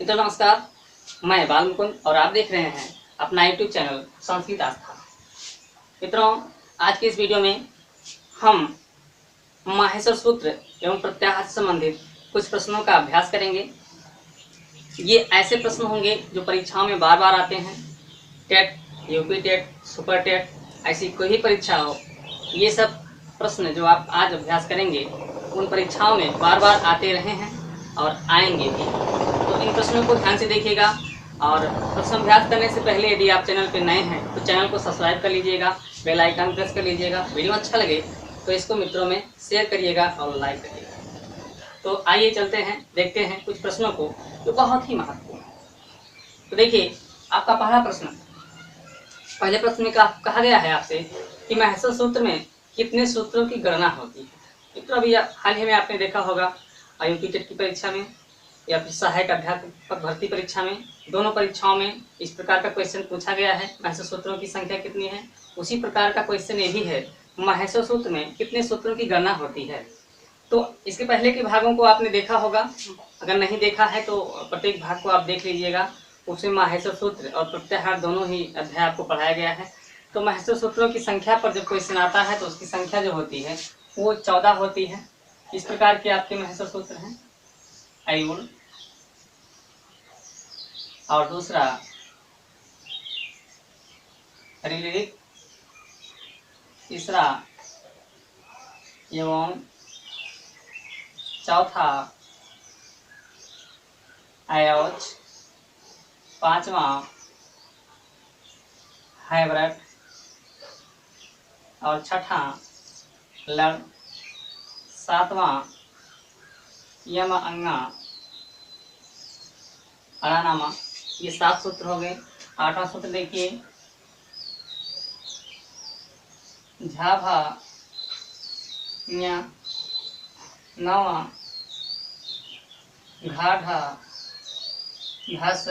मित्रों नमस्कार, मैं बाल मुकुंद और आप देख रहे हैं अपना यूट्यूब चैनल संस्कृत आस्था। मित्रों, आज के इस वीडियो में हम माहेश्वर सूत्र एवं प्रत्याहार से संबंधित कुछ प्रश्नों का अभ्यास करेंगे। ये ऐसे प्रश्न होंगे जो परीक्षाओं में बार बार आते हैं। TET, UP TET, super TET, ऐसी कोई भी परीक्षा हो, ये सब प्रश्न जो आप आज अभ्यास करेंगे उन परीक्षाओं में बार बार आते रहे हैं और आएंगे भी। तो इन प्रश्नों को ध्यान से देखिएगा और प्रश्न अभ्यास करने से पहले यदि आप चैनल पर नए हैं तो चैनल को सब्सक्राइब कर लीजिएगा, बेल आइकन प्रेस कर लीजिएगा। वीडियो अच्छा लगे तो इसको मित्रों में शेयर करिएगा और लाइक करिएगा। तो आइए चलते हैं, देखते हैं कुछ प्रश्नों को जो बहुत ही महत्वपूर्ण है। तो देखिए, आपका पहला प्रश्न, पहले प्रश्न में कहा गया है आपसे कि माहेश्वर सूत्र में कितने सूत्रों की गणना होती है। मित्रों, अभी हाल ही में आपने देखा होगा यूपी टेट की परीक्षा में या फिर सहायक अध्यापक भर्ती परीक्षा में, दोनों परीक्षाओं में इस प्रकार का क्वेश्चन पूछा गया है, माहेश्वर सूत्रों की संख्या कितनी है। उसी प्रकार का क्वेश्चन ये भी है, माहेश्वर सूत्र में कितने सूत्रों की गणना होती है। तो इसके पहले के भागों को आपने देखा होगा, अगर नहीं देखा है तो प्रत्येक भाग को आप देख लीजिएगा। उसमें माहेश्वर सूत्र और प्रत्याहार दोनों ही अध्याय आपको पढ़ाया गया है। तो माहेश्वर सूत्रों की संख्या पर जब क्वेश्चन आता है तो उसकी संख्या जो होती है वो 14 होती है। इस प्रकार के आपके माहेश्वर सूत्र हैं, अयुण, और दूसरा ऋलिक, तीसरा एवं, चौथा अयोच, पांचवा हाइब्रिड और छठा लड़, सातवां यम अंगा अड़ानामा। ये 7 सूत्र हो गए। 8वां सूत्र देखिए, झाभा न्या, 9वां घाढ़ा घस,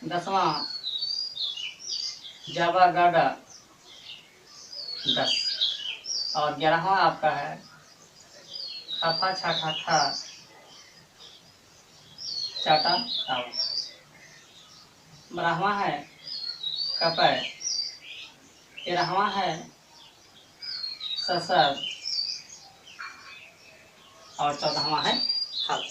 10वां जावा गाड़ा 10, और 11वां आपका है खाफा छाठा था चाटा ताव। 12वां है कपय, 13वां है ससर, और 14वां है हल।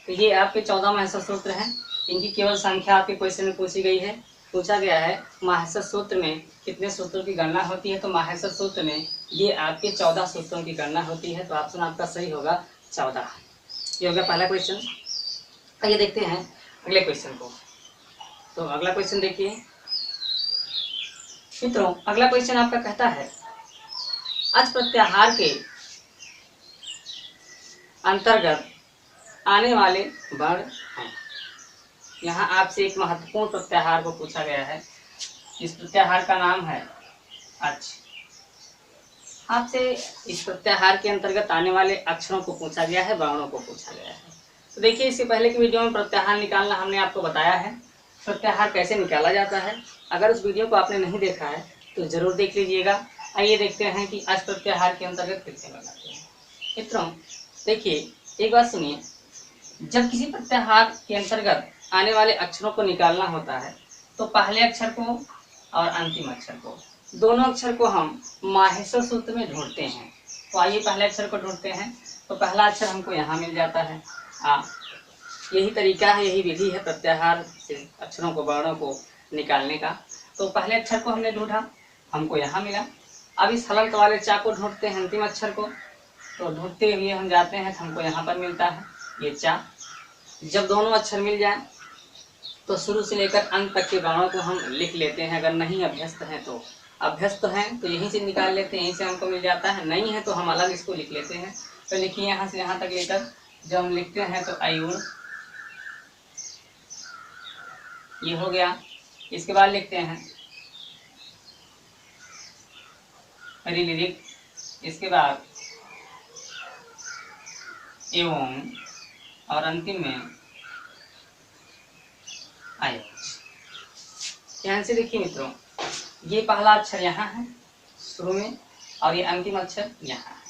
तो ये आपके 14 माहेश्वर सूत्र हैं। इनकी केवल संख्या आपके क्वेश्चन में पूछी गई है। पूछा गया है माहेश्वर सूत्र में कितने सूत्रों की गणना होती है, तो माहेश्वर सूत्र में ये आपके 14 सूत्रों की गणना होती है। तो ऑप्शन आपका सही होगा 14। ये हो गया पहला क्वेश्चन। आइए देखते हैं अगले क्वेश्चन को। तो अगला क्वेश्चन देखिए मित्रों, अगला क्वेश्चन आपका कहता है अच प्रत्याहार के अंतर्गत आने वाले वर्ण हैं। यहाँ आपसे एक महत्वपूर्ण प्रत्याहार को पूछा गया है। इस प्रत्याहार का नाम है अच। आपसे इस प्रत्याहार के अंतर्गत आने वाले अक्षरों को पूछा गया है, वर्णों को पूछा गया है। तो देखिए, इससे पहले की वीडियो में प्रत्याहार निकालना हमने आपको बताया है, प्रत्याहार कैसे निकाला जाता है। अगर उस वीडियो को आपने नहीं देखा है तो जरूर देख लीजिएगा। आइए देखते हैं कि अच प्रत्याहार के अंतर्गत कितने वर्ण आते हैं। मित्रों देखिए, एक बात सुनिए, जब किसी प्रत्याहार के अंतर्गत आने वाले अक्षरों को निकालना होता है तो पहले अक्षर को और अंतिम अक्षर को, दोनों अक्षर को हम माहेश्वर सूत्र में ढूंढते हैं। तो आइए पहले अक्षर को ढूंढते हैं। तो पहला अक्षर हमको यहाँ मिल जाता है आ। यही तरीका है, यही विधि है प्रत्याहार से अक्षरों को, वर्णों को निकालने का। तो पहले अक्षर को हमने ढूंढा, हमको यहाँ मिला। अब इस हलंत वाले चा को ढूंढते हैं, अंतिम अक्षर को। तो ढूंढते हुए हम जाते हैं तो हमको यहाँ पर मिलता है ये चा। जब दोनों अक्षर मिल जाए तो शुरू से लेकर अंत तक के वर्णों को हम लिख लेते हैं। अगर नहीं अभ्यस्त हैं तो, अभ्यस्त हैं तो यहीं से निकाल लेते हैं, यहीं से हमको मिल जाता है। नहीं है तो हम अलग इसको लिख लेते हैं। तो लिखिए यहाँ से यहाँ तक लेकर जब हम लिखते हैं तो अयुण, ये हो गया। इसके बाद लिखते हैं ऋलिक, इसके बाद एवं, और अंतिम में आयोच। ध्यान से देखिए मित्रों, ये पहला अक्षर यहाँ है शुरू में और ये अंतिम अक्षर यहाँ है।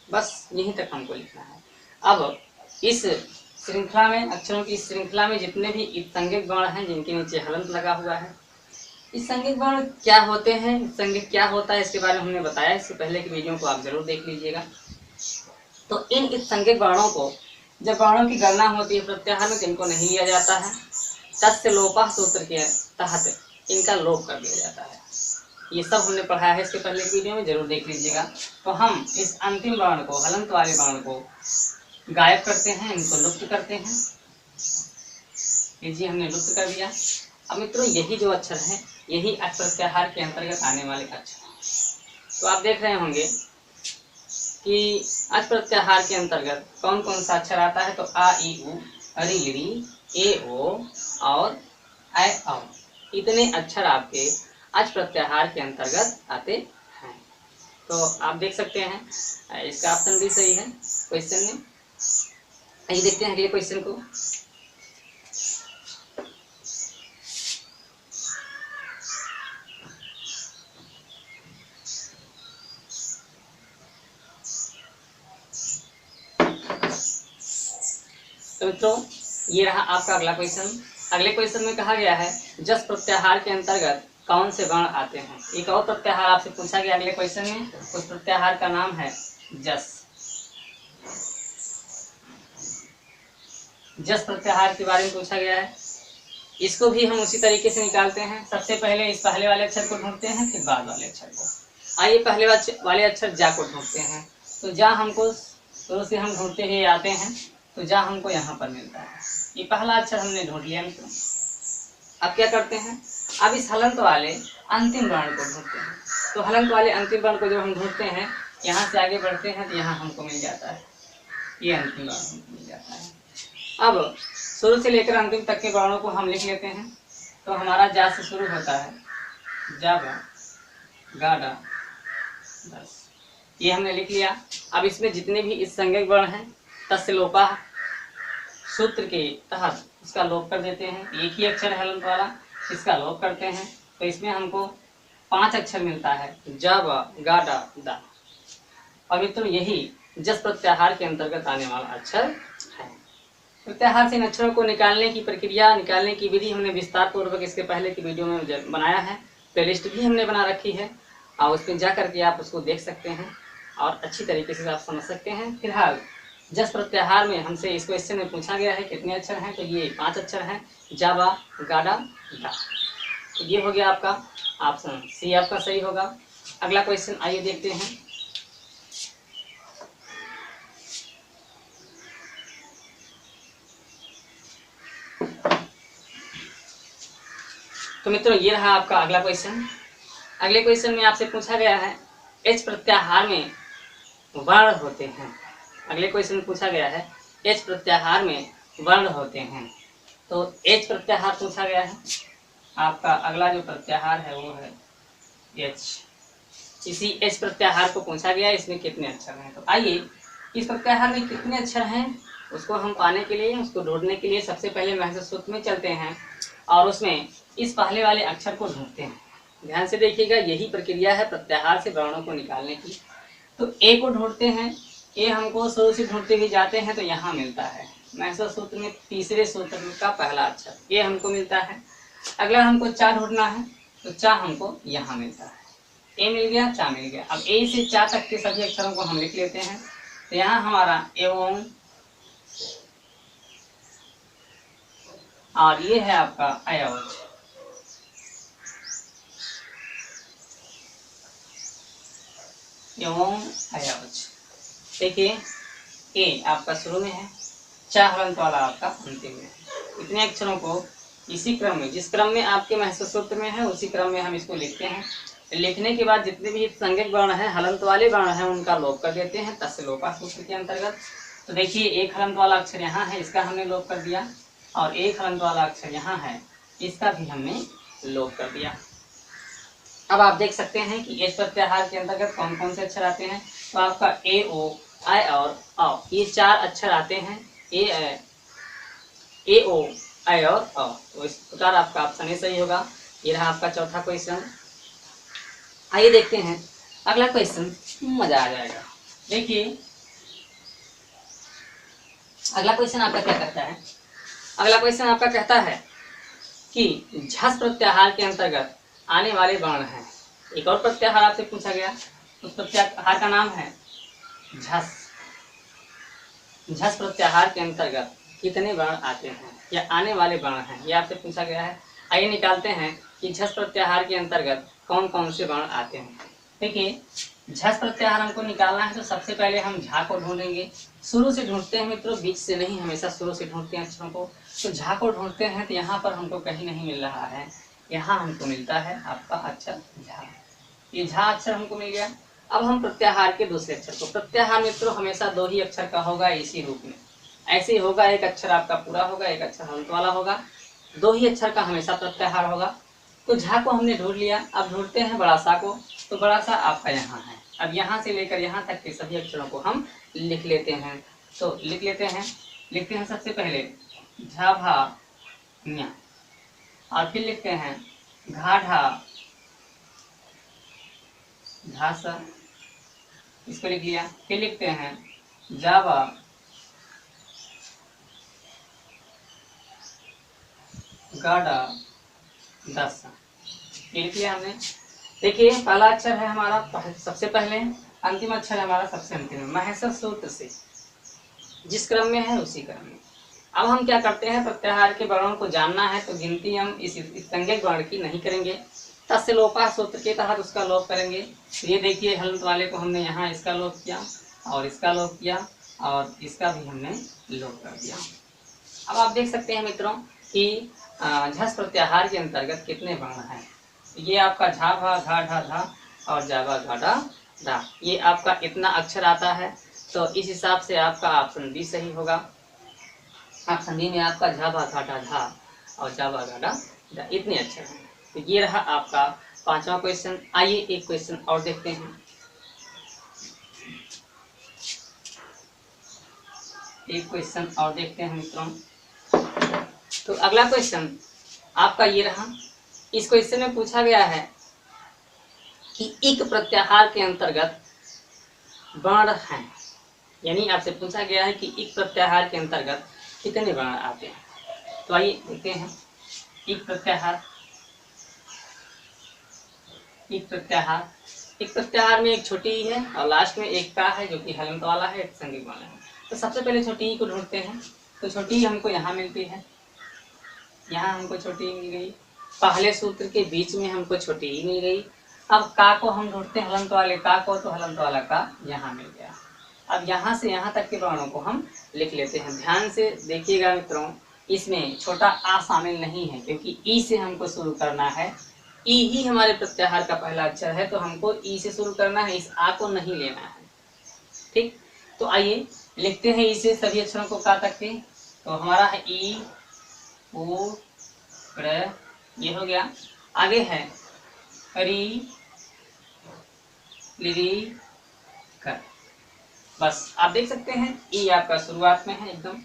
बस यहीं तक हमको लिखना है। अब इस श्रृंखला में, अक्षरों की श्रृंखला में जितने भी इत्संज्ञक वर्ण हैं जिनके नीचे हलंत लगा हुआ है, इत्संज्ञक वर्ण क्या होते हैं, इत्संज्ञक क्या होता है, इसके बारे में हमने बताया। इससे पहले की वीडियो को आप जरूर देख लीजिएगा। तो इन इत्संज्ञक वर्णों को जब वर्णों की गणना होती है प्रत्याहार में, तो इनको नहीं लिया जाता है। तस्य लोपः सूत्र के तहत इनका लोप कर दिया जाता है। ये सब हमने पढ़ा है इसके पहले वीडियो में, जरूर देख लीजिएगा। तो हम इस अंतिम वर्ण को, हलंत वाले वर्ण को गायब करते हैं, इनको लुप्त करते हैं। जी हमने लुप्त कर दिया। अब मित्रों यही जो अक्षर है यही अक्ष प्रत्याहार के अंतर्गत आने वाले अक्षर हैं। तो आप देख रहे होंगे कि अक्ष प्रत्याहार के अंतर्गत कौन कौन सा अक्षर आता है। तो आ ई उ, री री, ए ओ और ऐ औ, इतने अक्षर आपके अक्ष प्रत्याहार के अंतर्गत आते हैं। तो आप देख सकते हैं इसका ऑप्शन भी सही है क्वेश्चन में। आइए देखते हैं अगले क्वेश्चन को। तो मित्रों ये रहा आपका अगला क्वेश्चन। अगले क्वेश्चन में कहा गया है जस प्रत्याहार के अंतर्गत कौन से वर्ण आते हैं। एक और प्रत्याहार आपसे पूछा गया अगले क्वेश्चन में, उस प्रत्याहार का नाम है जस। जस प्रत्याहार के बारे में पूछा गया है। इसको भी हम उसी तरीके से निकालते हैं। सबसे पहले इस पहले वाले अक्षर को ढूंढते हैं, फिर बाद वाले अक्षर को। आइए पहले वाले अक्षर जा को ढूंढते हैं। तो जा हमको शुरू से हम ढूंढते हुए आते हैं, तो जा हमको यहाँ पर मिलता है। ये पहला अक्षर हमने ढूंढ लिया मित्रों। अब क्या करते हैं, अब इस हलंत वाले अंतिम वर्ण को ढूंढते हैं। तो हलंत वाले अंतिम वर्ण को जब हम ढूंढते हैं, यहाँ से आगे बढ़ते हैं तो यहाँ हमको मिल जाता है, ये अंतिम वर्ण हमको मिल जाता है। अब शुरू से लेकर अंतिम तक के वर्णों को हम लिख लेते हैं। तो हमारा जा से शुरू होता है, जा बा, गा डा, बस ये हमने लिख लिया। अब इसमें जितने भी इत्संज्ञक वर्ण हैं तस्य लोपः सूत्र के तहत इसका लोप कर देते हैं। एक ही अक्षर है हलंत वाला, इसका लोप करते हैं। तो इसमें हमको 5 अक्षर मिलता है, ज ब गा डा दा। और मित्रों यही जस प्रत्याहार के अंतर्गत आने वाला अक्षर है। प्रत्याहार से इन अक्षरों को निकालने की प्रक्रिया, निकालने की विधि हमने विस्तार पूर्वक इसके पहले की वीडियो में बनाया है। प्लेलिस्ट भी हमने बना रखी है और उसमें जा करके आप उसको देख सकते हैं और अच्छी तरीके से आप समझ सकते हैं। फिलहाल जस प्रत्याहार में हमसे इस क्वेश्चन में पूछा गया है कितने अक्षर हैं, तो ये 5 अक्षर हैं, जा बा गाडा दा। तो ये हो गया आपका ऑप्शन सी, आपका सही होगा। अगला क्वेश्चन आइए देखते हैं। तो मित्रों ये रहा आपका अगला क्वेश्चन। अगले क्वेश्चन में आपसे पूछा गया है एच प्रत्याहार में वर्ण होते हैं। अगले क्वेश्चन में पूछा गया है एच प्रत्याहार में वर्ण होते हैं। तो एच प्रत्याहार पूछा गया है। आपका अगला जो प्रत्याहार है वो है एच। इसी एच प्रत्याहार को पूछा गया है इसमें कितने अक्षर हैं। तो आइए इस प्रत्याहार में कितने अक्षर हैं उसको हम पाने के लिए, उसको ढूंढने के लिए सबसे पहले महर्षि सूत्र में चलते हैं और उसमें इस पहले वाले अक्षर को ढूंढते हैं। ध्यान से देखिएगा, यही प्रक्रिया है प्रत्याहार से वर्णों को निकालने की। तो ए को ढूंढते हैं, ए हमको शुरू से ढूंढते हुए जाते हैं तो यहाँ मिलता है महर्षि सूत्र में तीसरे सूत्र का पहला अक्षर ए हमको मिलता है। अगला हमको चा ढूंढना है, तो चा हमको यहाँ मिलता है। ए मिल गया, चा मिल गया। अब ए से चा तक के सभी अक्षरों को हम लिख लेते हैं। तो यहाँ हमारा एवं और ये है आपका अयवच। एवं अयवच। देखिए ए आपका शुरू में है, चा हलंत वाला आपका अंतिम में है। इतने अक्षरों को इसी क्रम में, जिस क्रम में आपके महर्षि सूत्र में है उसी क्रम में हम इसको लिखते हैं। लिखने के बाद जितने भी संज्ञक वर्ण हैं, हलंत वाले वर्ण हैं, उनका लोप कर देते हैं तस्य लोपः सूत्र के अंतर्गत। तो देखिए एक हलंत वाला अक्षर यहाँ है, इसका हमने लोप कर दिया, और एक हलंत वाला अक्षर यहाँ है, इसका भी हमने लोप कर दिया। अब आप देख सकते हैं कि एच प्रत्याहार के अंतर्गत कौन कौन से अक्षर आते हैं। तो आपका ए ओ आई और औ, ये 4 अक्षर आते हैं, ए ओ आई और औ। तो इस प्रकार आपका ऑप्शन ए सही होगा। ये रहा आपका चौथा क्वेश्चन। आइए देखते हैं अगला क्वेश्चन, मजा आ जाएगा। देखिए अगला क्वेश्चन आपका क्या कहता है? अगला क्वेश्चन आपका कहता है कि झस प्रत्याहार के अंतर्गत आने वाले वर्ण हैं। एक और प्रत्याहार आपसे पूछा गया, उस प्रत्याहार का नाम है झस। झस प्रत्याहार के अंतर्गत कितने वर्ण आते हैं या आने वाले वर्ण हैं, ये आपसे पूछा गया है। आइए निकालते हैं कि झस प्रत्याहार के अंतर्गत कौन कौन से वर्ण आते हैं। देखिए, झस प्रत्याहार हमको निकालना है तो सबसे पहले हम झा को ढूंढेंगे। शुरू से ढूंढते हैं मित्रों, बीच से नहीं, हमेशा शुरू से ढूंढते हैं अक्षरों को। तो झा को ढूंढते हैं तो यहाँ पर हमको कहीं नहीं मिल रहा है, यहाँ हमको मिलता है आपका अक्षर झा। ये झा अक्षर हमको मिल गया। अब हम प्रत्याहार के दूसरे अक्षर को, प्रत्याहार मित्रों हमेशा 2 ही अक्षर का होगा इसी रूप में, ऐसे ही होगा। एक अक्षर आपका पूरा होगा, एक अक्षर हलंत वाला होगा, 2 ही अक्षर का हमेशा प्रत्याहार होगा। तो झा को हमने ढूंढ लिया। अब ढूंढते हैं बड़ा सा को, तो बड़ा सा आपका यहाँ है। अब यहाँ से लेकर यहाँ तक के सभी अक्षरों को हम लिख लेते हैं। तो लिख लेते हैं, लिखते हैं सबसे पहले झा भा न्या, और फिर लिखते हैं घा ढा झा सा, इसको लिख लिया। फिर लिखते हैं जावा गाडा दस, ये लिख लिया हमने। देखिए, पहला अक्षर है हमारा सबसे पहले, अंतिम अक्षर है हमारा सबसे अंतिम में। महेश्वर सूत्र से जिस क्रम में है उसी क्रम में। अब हम क्या करते हैं, प्रत्याहार के वर्णों को जानना है तो गिनती हम इस संज्ञक वर्ण की नहीं करेंगे, तस्य लोपः सूत्र के तहत उसका लोप करेंगे। तो ये देखिए, हलंत वाले को हमने यहाँ इसका लोप किया और इसका लोप किया और इसका भी हमने लोप कर दिया। अब आप देख सकते हैं मित्रों कि झस प्रत्याहार के अंतर्गत कितने वर्ण हैं। ये आपका झा भा घा ढा धा और जावा घाटा धा, ये आपका इतना अक्षर आता है। तो इस हिसाब से आपका ऑप्शन बी सही होगा। ऑप्शन बी में आपका झा भा घाटा धा और जावा घाटा धा इतने अक्षर हैं। तो ये रहा आपका 5वां क्वेश्चन। आइए एक क्वेश्चन और देखते हैं। एक क्वेश्चन और देखते हैं मित्रों। तो अगला क्वेश्चन आपका ये रहा। इस क्वेश्चन में पूछा गया है कि इक प्रत्याहार के अंतर्गत वर्ण हैं, यानी आपसे पूछा गया है कि इक प्रत्याहार के अंतर्गत कितने वर्ण आते हैं। तो आइए देखते हैं। इक प्रत्याहार, इक प्रत्याहार, एक प्रत्याहार में एक छोटी ई है और लास्ट में एक का है जो कि हलंत वाला है, एक संज्ञक वाला है। तो सबसे पहले छोटी ई को ढूंढते हैं। तो छोटी ई हमको यहाँ मिलती है, यहाँ हमको छोटी ई मिल गई। पहले सूत्र के बीच में हमको छोटी ई मिल गई। अब का को हम ढूंढते हैं, हलंत वाले का को, तो हलंत वाला का यहाँ मिल गया। अब यहाँ से यहाँ तक के वर्णों को हम लिख लेते हैं। ध्यान से देखिएगा मित्रों, इसमें छोटा आ शामिल नहीं है क्योंकि ई से हमको शुरू करना है। ई ही हमारे प्रत्याहार का पहला अक्षर है, तो हमको ई से शुरू करना है, इस आ को नहीं लेना है। ठीक, तो आइए लिखते हैं ई से सभी अक्षरों को का तक के। तो हमारा है ई उ र, ये हो गया। आगे है री लिरी कर। बस आप देख सकते हैं ई आपका शुरुआत में है एकदम,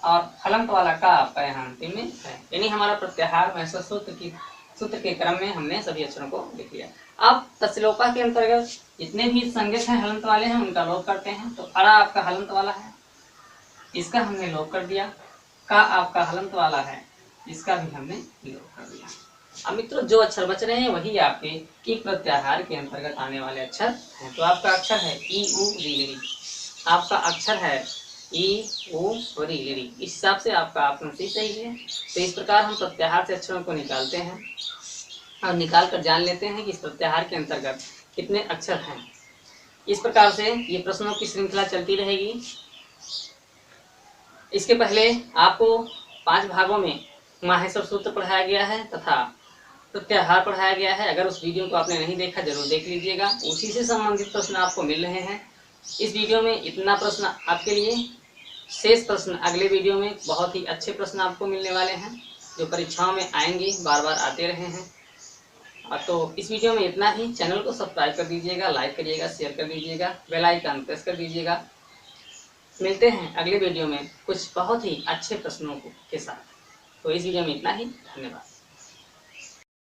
और हलंत वाला का आपका यहाँ अंतिम में है। यानी हमारा प्रत्याहार महेश्वर सूत्र के क्रम में हमने सभी अक्षरों को लिख लिया। अब तस्लोपा के अंतर्गत जितने भी संज्ञक हैं हलंत वाले हैं उनका लोप करते हैं। तो अड़ा आपका हलंत वाला है, इसका हमने लोप कर दिया। का आपका हलंत वाला है, इसका भी हमने लोप कर दिया। अब मित्रों जो अक्षर बच रहे हैं वही आपके एक प्रत्याहार के अंतर्गत आने वाले अक्षर हैं। तो आपका अक्षर है ई उ री ली, आपका अक्षर है ई उ री ली। इस हिसाब से आपका ऑप्शन सी सही है। तो इस प्रकार हम प्रत्याहार से अक्षरों को निकालते हैं और निकाल कर जान लेते हैं कि इस प्रत्याहार के अंतर्गत कितने अक्षर हैं। इस प्रकार से ये प्रश्नों की श्रृंखला चलती रहेगी। इसके पहले आपको 5 भागों में माहेश्वर सूत्र पढ़ाया गया है तथा प्रत्याहार पढ़ाया गया है। अगर उस वीडियो को आपने नहीं देखा जरूर देख लीजिएगा, उसी से संबंधित प्रश्न आपको मिल रहे हैं। इस वीडियो में इतना प्रश्न आपके लिए, शेष प्रश्न अगले वीडियो में बहुत ही अच्छे प्रश्न आपको मिलने वाले हैं जो परीक्षाओं में आएंगे, बार बार आते रहे हैं। तो इस वीडियो में इतना ही। चैनल को सब्सक्राइब कर दीजिएगा, लाइक करिएगा, शेयर कर दीजिएगा, बेल आइकन प्रेस कर दीजिएगा। मिलते हैं अगले वीडियो में कुछ बहुत ही अच्छे प्रश्नों के साथ। तो इस वीडियो में इतना ही। धन्यवाद।